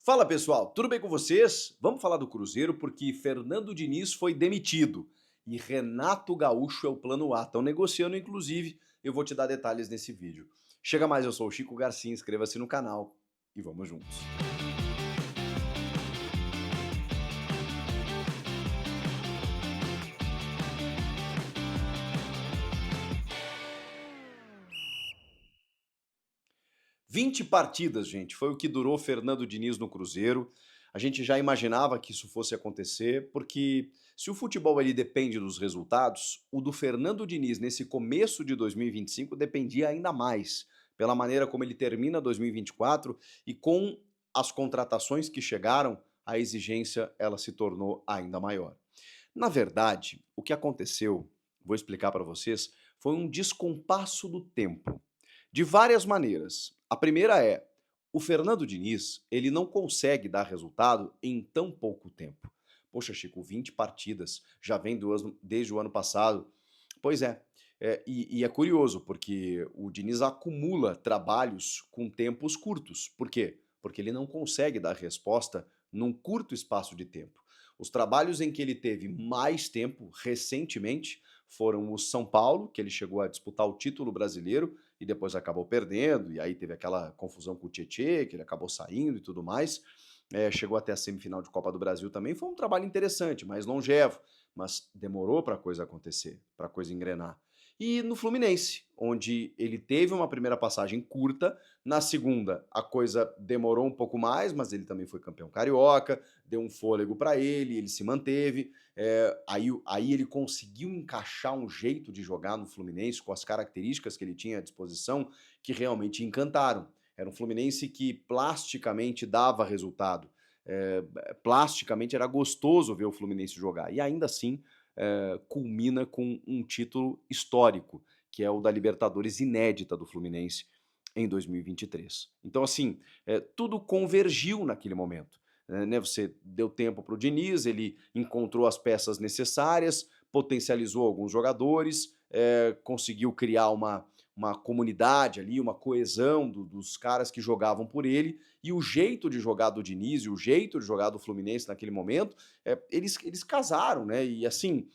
Fala pessoal, tudo bem com vocês? Vamos falar do Cruzeiro porque Fernando Diniz foi demitido e Renato Gaúcho é o plano A. Estão negociando, inclusive, eu vou te dar detalhes nesse vídeo. Chega mais, eu sou o Chico Garcia, inscreva-se no canal e vamos juntos. 20 partidas, gente, foi o que durou Fernando Diniz no Cruzeiro. A gente já imaginava que isso fosse acontecer, porque se o futebol ele depende dos resultados, o do Fernando Diniz nesse começo de 2025 dependia ainda mais, pela maneira como ele termina 2024 e com as contratações que chegaram, a exigência ela se tornou ainda maior. Na verdade, o que aconteceu, vou explicar para vocês, foi um descompasso do tempo. De várias maneiras. A primeira é, o Fernando Diniz, ele não consegue dar resultado em tão pouco tempo. Poxa, Chico, 20 partidas, já vem desde o ano passado. Pois é, e é curioso, porque o Diniz acumula trabalhos com tempos curtos. Por quê? Porque ele não consegue dar resposta num curto espaço de tempo. Os trabalhos em que ele teve mais tempo, recentemente, foram o São Paulo, que ele chegou a disputar o título brasileiro e depois acabou perdendo, e aí teve aquela confusão com o Tietê, que ele acabou saindo e tudo mais. Chegou até a semifinal de Copa do Brasil também, foi um trabalho interessante, mais longevo, mas demorou para a coisa acontecer, para a coisa engrenar. E no Fluminense, onde ele teve uma primeira passagem curta, na segunda a coisa demorou um pouco mais, mas ele também foi campeão carioca, deu um fôlego para ele se manteve, aí ele conseguiu encaixar um jeito de jogar no Fluminense com as características que ele tinha à disposição que realmente encantaram. Era um Fluminense que plasticamente dava resultado, plasticamente era gostoso ver o Fluminense jogar, e ainda assim culmina com um título histórico, que é o da Libertadores inédita do Fluminense em 2023. Então, assim, tudo convergiu naquele momento. Né? Você deu tempo para o Diniz, ele encontrou as peças necessárias, potencializou alguns jogadores, conseguiu criar uma comunidade ali, uma coesão dos caras que jogavam por ele, e o jeito de jogar do Diniz e o jeito de jogar do Fluminense naquele momento, eles casaram, né? E assim,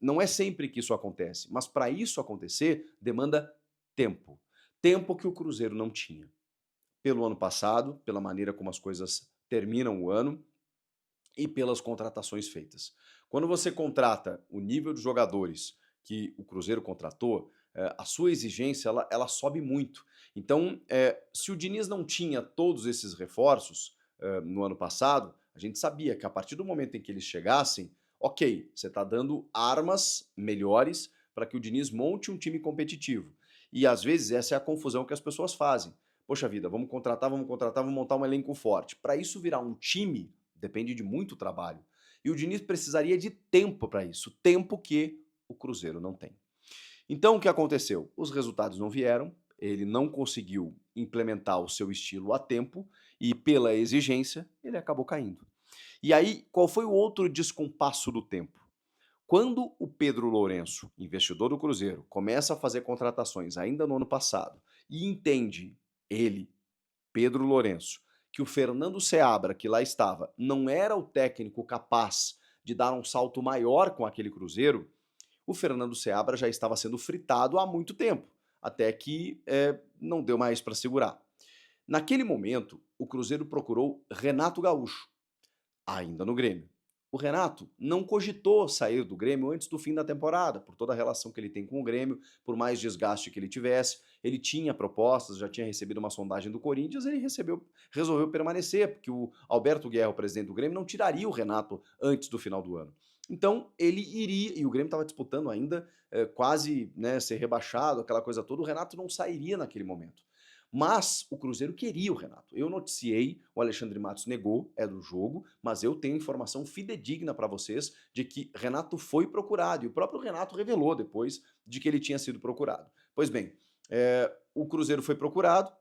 não é sempre que isso acontece, mas para isso acontecer, demanda tempo. Tempo que o Cruzeiro não tinha. Pelo ano passado, pela maneira como as coisas terminam o ano e pelas contratações feitas. Quando você contrata o nível de jogadores que o Cruzeiro contratou, a sua exigência ela sobe muito. Então, se o Diniz não tinha todos esses reforços no ano passado, a gente sabia que a partir do momento em que eles chegassem, ok, você está dando armas melhores para que o Diniz monte um time competitivo. E às vezes essa é a confusão que as pessoas fazem. Poxa vida, vamos contratar, vamos montar um elenco forte. Para isso virar um time, depende de muito trabalho. E o Diniz precisaria de tempo para isso, tempo que o Cruzeiro não tem. Então o que aconteceu? Os resultados não vieram, ele não conseguiu implementar o seu estilo a tempo e pela exigência ele acabou caindo. E aí, qual foi o outro descompasso do tempo? Quando o Pedro Lourenço, investidor do Cruzeiro, começa a fazer contratações ainda no ano passado e entende, ele, Pedro Lourenço, que o Fernando Seabra, que lá estava, não era o técnico capaz de dar um salto maior com aquele Cruzeiro, o Fernando Seabra já estava sendo fritado há muito tempo, até que não deu mais para segurar. Naquele momento, o Cruzeiro procurou Renato Gaúcho, ainda no Grêmio. O Renato não cogitou sair do Grêmio antes do fim da temporada, por toda a relação que ele tem com o Grêmio, por mais desgaste que ele tivesse. Ele tinha propostas, já tinha recebido uma sondagem do Corinthians, ele resolveu permanecer, porque o Alberto Guerra, o presidente do Grêmio, não tiraria o Renato antes do final do ano. Então ele iria, e o Grêmio estava disputando ainda quase ser rebaixado, aquela coisa toda, o Renato não sairia naquele momento. Mas o Cruzeiro queria o Renato. Eu noticiei, o Alexandre Matos negou, é do jogo, mas eu tenho informação fidedigna para vocês de que Renato foi procurado, e o próprio Renato revelou depois de que ele tinha sido procurado. Pois bem, o Cruzeiro foi procurado,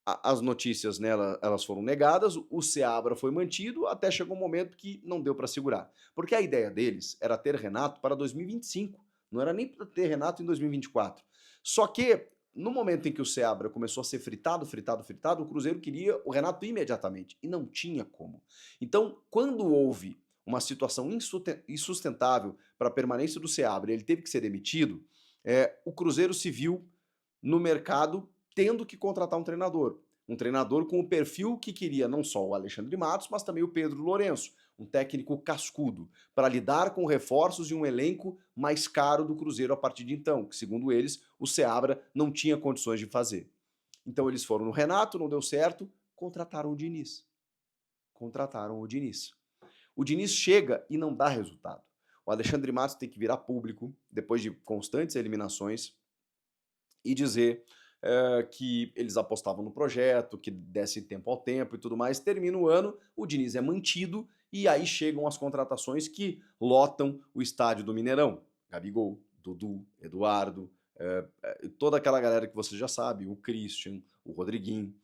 as notícias nela elas foram negadas, o Seabra foi mantido, até chegou um momento que não deu para segurar. Porque a ideia deles era ter Renato para 2025, não era nem para ter Renato em 2024. Só que no momento em que o Seabra começou a ser fritado, fritado, fritado, o Cruzeiro queria o Renato imediatamente, e não tinha como. Então, quando houve uma situação insustentável para a permanência do Seabra, ele teve que ser demitido, o Cruzeiro se viu no mercado tendo que contratar um treinador. Um treinador com o perfil que queria não só o Alexandre Matos, mas também o Pedro Lourenço, um técnico cascudo, para lidar com reforços de um elenco mais caro do Cruzeiro a partir de então, que segundo eles, o Seabra não tinha condições de fazer. Então eles foram no Renato, não deu certo, contrataram o Diniz. Contrataram o Diniz. O Diniz chega e não dá resultado. O Alexandre Matos tem que virar público, depois de constantes eliminações, e dizer que eles apostavam no projeto, que desse tempo ao tempo e tudo mais. Termina o ano, o Diniz é mantido e aí chegam as contratações que lotam o estádio do Mineirão. Gabigol, Dudu, Eduardo, toda aquela galera que você já sabe, o Christian, o Rodriguinho,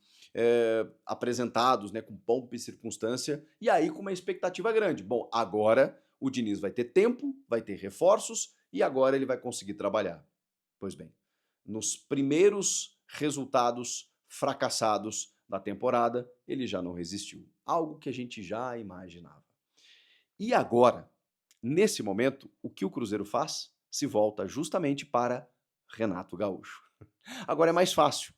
apresentados, né, com pompa e circunstância, e aí com uma expectativa grande. Bom, agora o Diniz vai ter tempo, vai ter reforços e agora ele vai conseguir trabalhar. Pois bem, nos primeiros resultados fracassados da temporada, ele já não resistiu. Algo que a gente já imaginava. E agora, nesse momento, o que o Cruzeiro faz? Se volta justamente para Renato Gaúcho. Agora é mais fácil.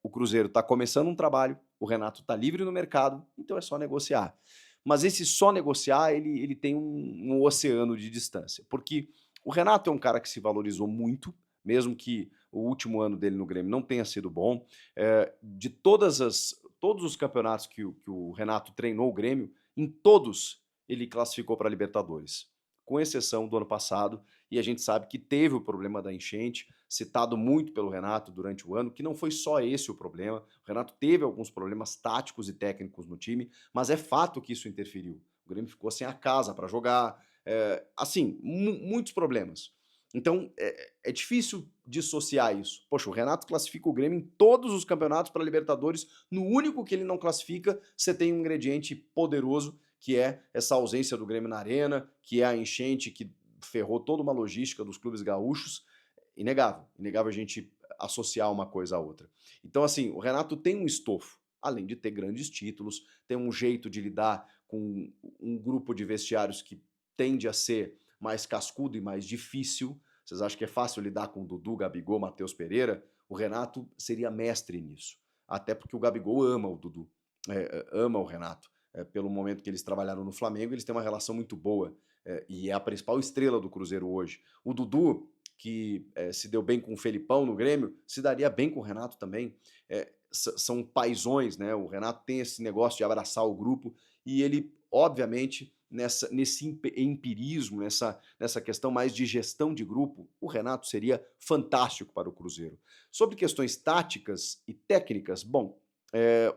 O Cruzeiro está começando um trabalho, o Renato está livre no mercado, então é só negociar. Mas esse só negociar, ele tem um oceano de distância. Porque o Renato é um cara que se valorizou muito, mesmo que o último ano dele no Grêmio não tenha sido bom. De todos os campeonatos que o Renato treinou o Grêmio, em todos ele classificou para a Libertadores, com exceção do ano passado, e a gente sabe que teve o problema da enchente, citado muito pelo Renato durante o ano, que não foi só esse o problema. O Renato teve alguns problemas táticos e técnicos no time, mas é fato que isso interferiu. O Grêmio ficou sem a casa para jogar, assim, muitos problemas. Então, é difícil dissociar isso. Poxa, o Renato classifica o Grêmio em todos os campeonatos para Libertadores, no único que ele não classifica, você tem um ingrediente poderoso, que é essa ausência do Grêmio na arena, que é a enchente que ferrou toda uma logística dos clubes gaúchos. Inegável, inegável a gente associar uma coisa à outra. Então, assim, o Renato tem um estofo, além de ter grandes títulos, tem um jeito de lidar com um grupo de vestiários que tende a ser mais cascudo e mais difícil. Vocês acham que é fácil lidar com Dudu, Gabigol, Matheus Pereira? O Renato seria mestre nisso. Até porque o Gabigol ama o Dudu, ama o Renato. Pelo momento que eles trabalharam no Flamengo, eles têm uma relação muito boa. E é a principal estrela do Cruzeiro hoje. O Dudu, que se deu bem com o Felipão no Grêmio, se daria bem com o Renato também. São paizões, né? O Renato tem esse negócio de abraçar o grupo e ele, obviamente, nesse empirismo, nessa questão mais de gestão de grupo, o Renato seria fantástico para o Cruzeiro. Sobre questões táticas e técnicas, bom,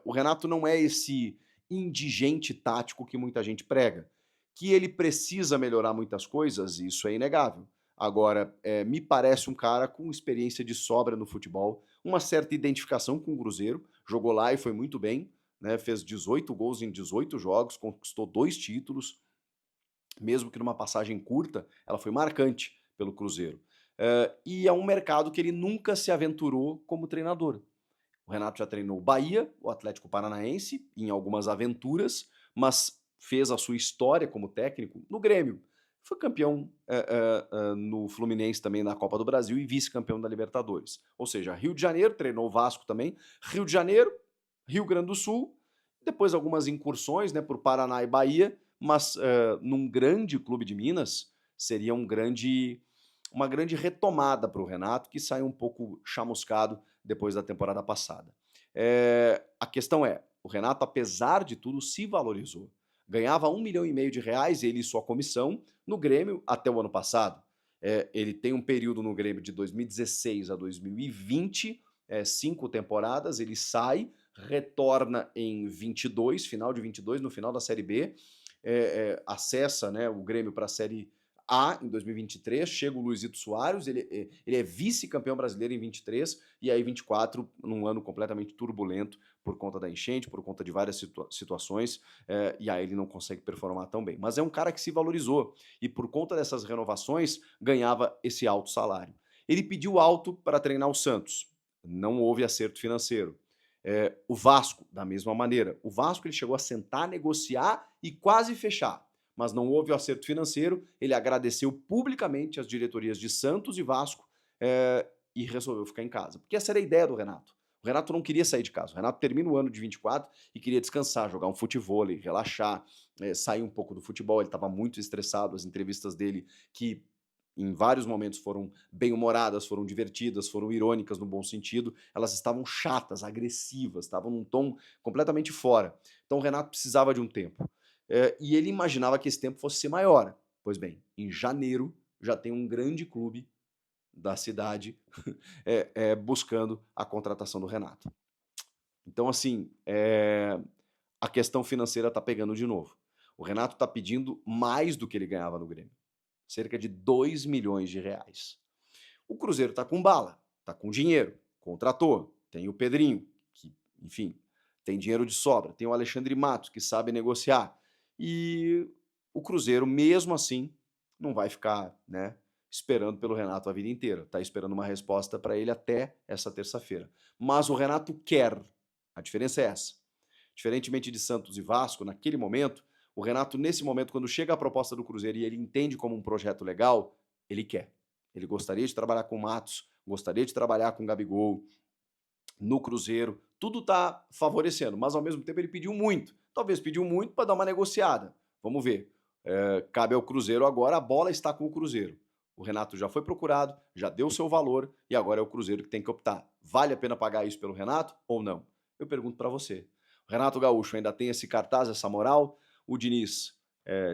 o Renato não é esse indigente tático que muita gente prega. Que ele precisa melhorar muitas coisas, isso é inegável. Agora, me parece um cara com experiência de sobra no futebol, uma certa identificação com o Cruzeiro, jogou lá e foi muito bem, né? Fez 18 gols em 18 jogos, conquistou 2 títulos, mesmo que numa passagem curta, ela foi marcante pelo Cruzeiro. E é um mercado que ele nunca se aventurou como treinador. O Renato já treinou o Bahia, o Atlético Paranaense, em algumas aventuras, mas fez a sua história como técnico no Grêmio. Foi campeão no Fluminense também na Copa do Brasil e vice-campeão da Libertadores. Ou seja, Rio de Janeiro, treinou o Vasco também, Rio de Janeiro, Rio Grande do Sul, depois algumas incursões, né, por Paraná e Bahia, mas num grande clube de Minas seria uma grande retomada para o Renato, que saiu um pouco chamuscado depois da temporada passada. A questão é, o Renato, apesar de tudo, se valorizou. Ganhava R$ 1,5 milhão, ele e sua comissão, no Grêmio até o ano passado. Ele tem um período no Grêmio de 2016 a 2020, 5 temporadas, ele sai, retorna em 22, final de 22, no final da Série B, acessa, né, o Grêmio para a Série A em 2023, chega o Luizito Soares, ele é vice-campeão brasileiro em 23, e aí 24, num ano completamente turbulento, por conta da enchente, por conta de várias situações, e aí ele não consegue performar tão bem. Mas é um cara que se valorizou, e por conta dessas renovações, ganhava esse alto salário. Ele pediu alto para treinar o Santos, não houve acerto financeiro. O Vasco, da mesma maneira. O Vasco ele chegou a sentar, negociar e quase fechar, mas não houve o acerto financeiro. Ele agradeceu publicamente as diretorias de Santos e Vasco e resolveu ficar em casa. Porque essa era a ideia do Renato. O Renato não queria sair de casa. O Renato termina o ano de 24 e queria descansar, jogar um futevôlei, relaxar, sair um pouco do futebol. Ele estava muito estressado. As entrevistas dele, que em vários momentos foram bem-humoradas, foram divertidas, foram irônicas no bom sentido, elas estavam chatas, agressivas, estavam num tom completamente fora. Então o Renato precisava de um tempo. E ele imaginava que esse tempo fosse ser maior. Pois bem, em janeiro já tem um grande clube da cidade buscando a contratação do Renato. Então, assim, a questão financeira está pegando de novo. O Renato está pedindo mais do que ele ganhava no Grêmio. Cerca de 2 milhões de reais. O Cruzeiro está com bala, está com dinheiro, contratou. Tem o Pedrinho, que, enfim, tem dinheiro de sobra. Tem o Alexandre Matos, que sabe negociar. E o Cruzeiro, mesmo assim, não vai ficar, né, esperando pelo Renato a vida inteira. Está esperando uma resposta para ele até essa terça-feira. Mas o Renato quer. A diferença é essa. Diferentemente de Santos e Vasco, naquele momento, o Renato, nesse momento, quando chega a proposta do Cruzeiro e ele entende como um projeto legal, ele quer. Ele gostaria de trabalhar com o Matos, gostaria de trabalhar com o Gabigol no Cruzeiro. Tudo está favorecendo, mas ao mesmo tempo ele pediu muito. Talvez pediu muito para dar uma negociada. Vamos ver. Cabe ao Cruzeiro agora, a bola está com o Cruzeiro. O Renato já foi procurado, já deu seu valor e agora é o Cruzeiro que tem que optar. Vale a pena pagar isso pelo Renato ou não? Eu pergunto para você. O Renato Gaúcho ainda tem esse cartaz, essa moral? O Diniz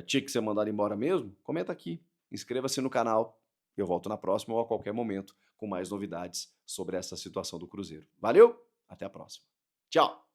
tinha que ser mandado embora mesmo? Comenta aqui, inscreva-se no canal. Eu volto na próxima ou a qualquer momento com mais novidades sobre essa situação do Cruzeiro. Valeu, até a próxima. Tchau!